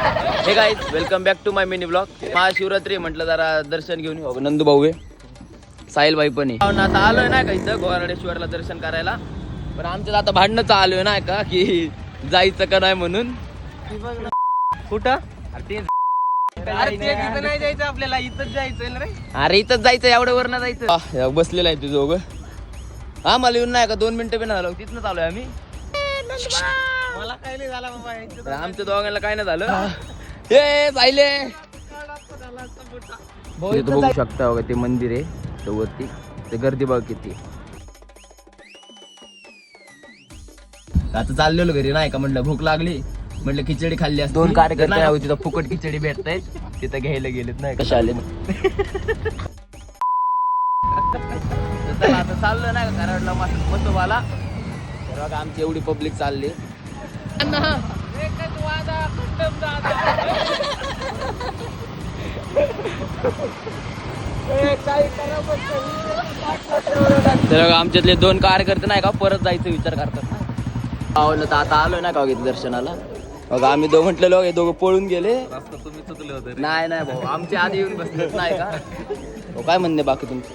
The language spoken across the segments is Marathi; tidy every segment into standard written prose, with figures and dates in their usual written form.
हे guys welcome back to my mini blog. Mahashivratri म्हटलं जरा दर्शन घेऊन येऊ. नंदू भाऊ आहे, साहिल भाई पण आहे. आता आलोय ना का इथं गोराडेश्वरला दर्शन करायला. पण आमचं आता भांडणं चालू ना का की जायचं का नाही म्हणून. कुठं नाही जायचं आपल्याला, इथंच जायचं रे. अरे इथंच जायचं, एवढं वर ना जायचं. बसलेलं आहे तुझं दोघं. हा मला येऊन नाही का 2 मिनिटं बी नाही झालं तिथनं चालूय आम्ही. मला काही नाही झाला बाबा. आमच्या दोघांना काय नाही झालं. हे जायले बघू शकता बघा ते मंदिर आहे तो वरती. ते गर्दी बघ किती. आता चाललेलो घरी नाही का, म्हटलं भूक लागली, म्हटलं खिचडी खाल्ली असती. 2 कार्यकर्ते होते तिथं फुकट खिचडी भेटतायत, तिथं घ्यायला गेलेत नाही कशा आले. आता चाललं नाही का कराडला मस्तवाला. तर बघा आमची एवढी पब्लिक चालली. तर आमच्यातले 2 कार्यकर्ते नाही का परत जायचं विचार करतात. तर आता आलोय ना का इथे दर्शनाला. बघा आम्ही म्हटलेलो हे दोघं पळून गेले. तुम्ही चुकले होते. नाही नाही भाऊ, आमचे आधी येऊन बसलेच नाही का. काय म्हणणे बाकी तुमचं.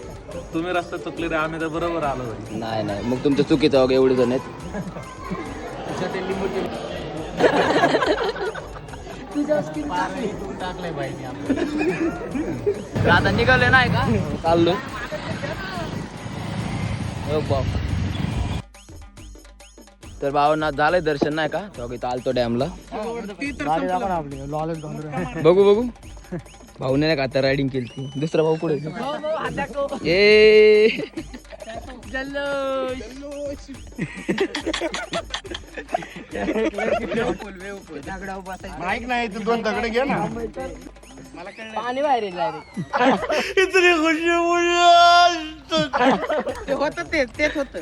तुम्ही रस्ता चुकले रे, आम्ही तर बरोबर आलो. नाही नाही मग तुमचं चुकीचं बघा, एवढे जण आहेत. टाकलंय पाहिजे. आता निघाले नाही का चाललोय. तर भावना झालंय दर्शन नाही का. इथं आलतो डॅमला. बघू बघू भाऊने नाही का आता रायडिंग केली ती. दुसरा भाऊ पुढे ए माईक नाही तू 2 दगड घे ना. पाणी बाहेर इतनी खुशी ते होतं तेच होतं.